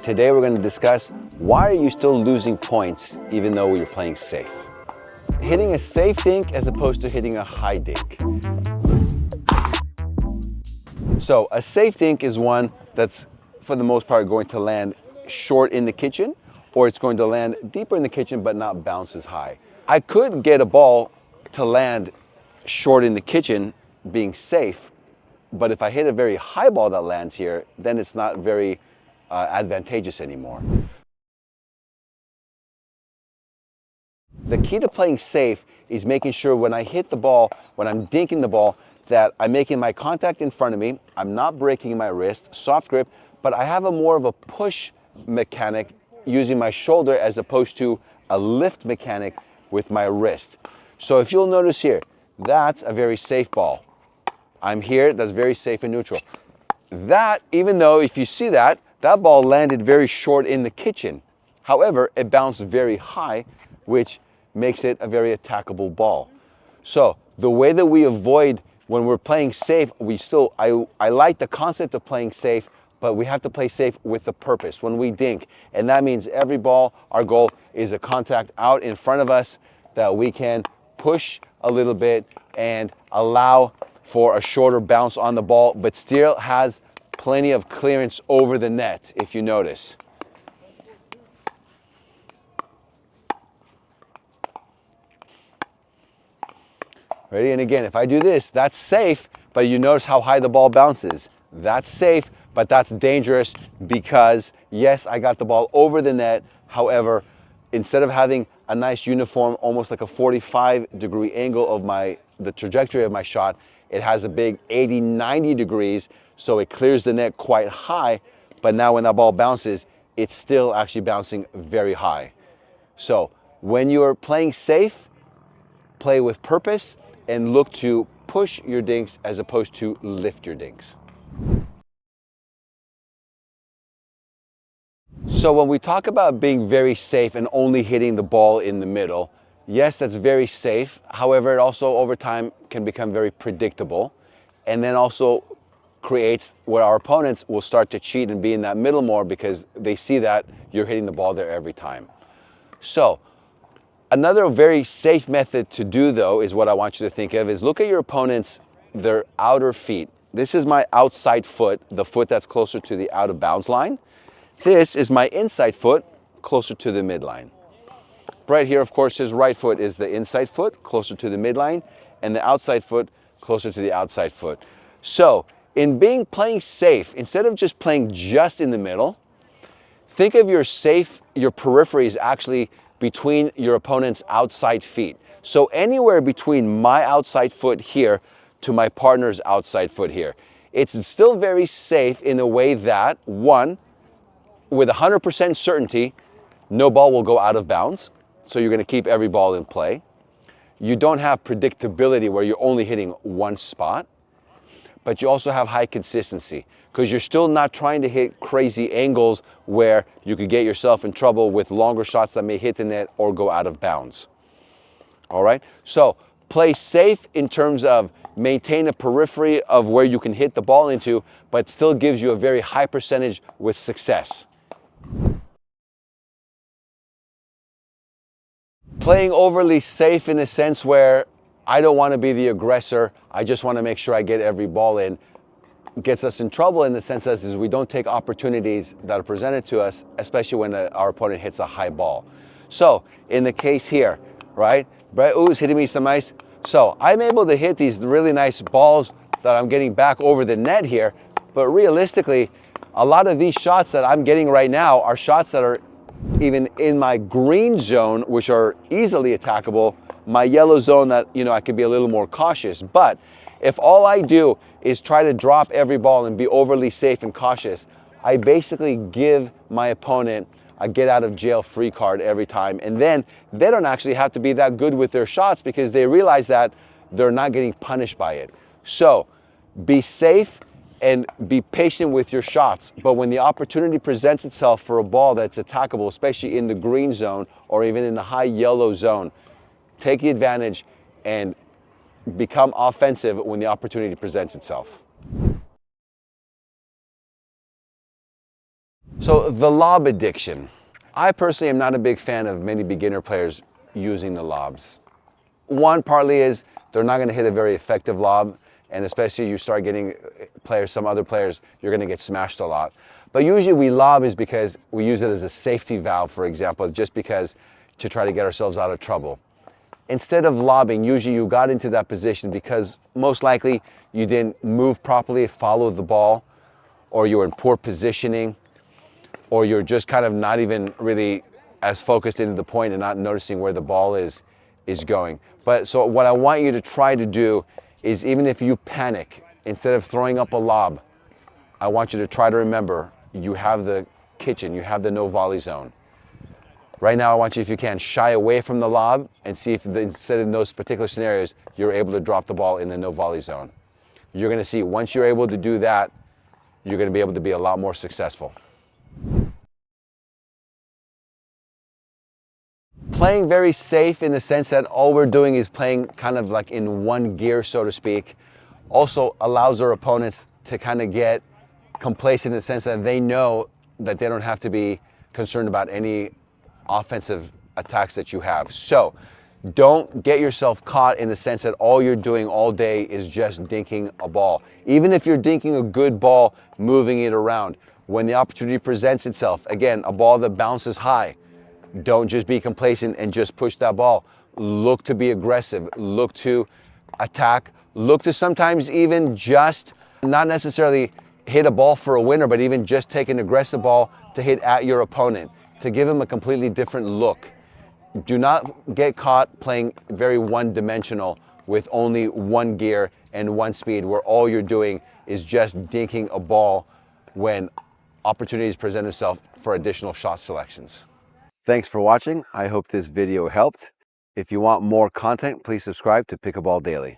Today we're going to discuss why are you still losing points even though you're playing safe. Hitting a safe dink as opposed to hitting a high dink. So a safe dink is one that's for the most part going to land short in the kitchen, or it's going to land deeper in the kitchen but not bounce as high. I could get a ball to land short in the kitchen being safe, but if I hit a very high ball that lands here, then it's not very advantageous anymore. The key to playing safe is making sure when I hit the ball, when I'm dinking the ball, that I'm making my contact in front of me, I'm not breaking my wrist, soft grip, but I have a more of a push mechanic using my shoulder as opposed to a lift mechanic with my wrist. So if you'll notice here, that's a very safe ball. I'm here, that's very safe and neutral. That, even though if you see that ball landed very short in the kitchen. However, it bounced very high, which makes it a very attackable ball. So the way that we avoid when we're playing safe, I like the concept of playing safe, but we have to play safe with a purpose when we dink. And that means every ball, our goal is a contact out in front of us that we can push a little bit and allow for a shorter bounce on the ball, but still has plenty of clearance over the net, if you notice. Ready? And again, if I do this, that's safe, but you notice how high the ball bounces. That's safe, but that's dangerous because, yes, I got the ball over the net. However, instead of having a nice uniform, almost like a 45-degree angle of the trajectory of my shot, it has a big 80, 90 degrees, so it clears the net quite high, but now when that ball bounces, it's still actually bouncing very high. So when you're playing safe, play with purpose and look to push your dinks as opposed to lift your dinks. So when we talk about being very safe and only hitting the ball in the middle, yes, that's very safe. However, it also over time can become very predictable, and then also creates where our opponents will start to cheat and be in that middle more because they see that you're hitting the ball there every time. So another very safe method to do, though, is what I want you to think of, is look at your opponents, their outer feet. This is my outside foot, the foot that's closer to the out of bounds line. This is my inside foot, closer to the midline. Right here, of course, his right foot is the inside foot, closer to the midline, and the outside foot, closer to the outside foot. So in playing safe, instead of just playing just in the middle, think of your periphery is actually between your opponent's outside feet. So anywhere between my outside foot here to my partner's outside foot here. It's still very safe in a way that, one, with 100% certainty, no ball will go out of bounds. So you're going to keep every ball in play. You don't have predictability where you're only hitting one spot, but you also have high consistency because you're still not trying to hit crazy angles where you could get yourself in trouble with longer shots that may hit the net or go out of bounds. All right, so play safe in terms of maintain a periphery of where you can hit the ball into, but still gives you a very high percentage with success. Playing overly safe in a sense where I don't want to be the aggressor, I just want to make sure I get every ball in, gets us in trouble in the sense that is we don't take opportunities that are presented to us, especially when our opponent hits a high ball. So in the case here, right, Brett Oo's hitting me some nice, so I'm able to hit these really nice balls that I'm getting back over the net here, but realistically, a lot of these shots that I'm getting right now are shots that are even in my green zone, which are easily attackable, my yellow zone that, I could be a little more cautious. But if all I do is try to drop every ball and be overly safe and cautious, I basically give my opponent a get out of jail free card every time. And then they don't actually have to be that good with their shots because they realize that they're not getting punished by it. So be safe and be patient with your shots. But when the opportunity presents itself for a ball that's attackable, especially in the green zone or even in the high yellow zone, take the advantage and become offensive when the opportunity presents itself. So the lob addiction. I personally am not a big fan of many beginner players using the lobs. One partly is they're not going to hit a very effective lob, and especially you start getting players, some other players, you're going to get smashed a lot. But usually we lob is because we use it as a safety valve, for example, just because to try to get ourselves out of trouble. Instead of lobbing, usually you got into that position because most likely you didn't move properly, follow the ball, or you were in poor positioning, or you're just kind of not even really as focused into the point and not noticing where the ball is going. But so what I want you to try to do is, even if you panic, instead of throwing up a lob, I want you to try to remember you have the kitchen, you have the no volley zone. Right now I want you, if you can, shy away from the lob and see if instead in those particular scenarios you're able to drop the ball in the no volley zone. You're going to see once you're able to do that, you're going to be able to be a lot more successful. Playing very safe in the sense that all we're doing is playing kind of like in one gear, so to speak, also allows our opponents to kind of get complacent in the sense that they know that they don't have to be concerned about any offensive attacks that you have. So don't get yourself caught in the sense that all you're doing all day is just dinking a ball. Even if you're dinking a good ball, moving it around, when the opportunity presents itself, again, a ball that bounces high, don't just be complacent and just push that ball. Look to be aggressive, look to attack, look to sometimes even just not necessarily hit a ball for a winner, but even just take an aggressive ball to hit at your opponent, to give him a completely different look. Do not get caught playing very one-dimensional with only one gear and one speed, where all you're doing is just dinking a ball when opportunities present themselves for additional shot selections. Thanks for watching. I hope this video helped. If you want more content, please subscribe to Pickleball Daily.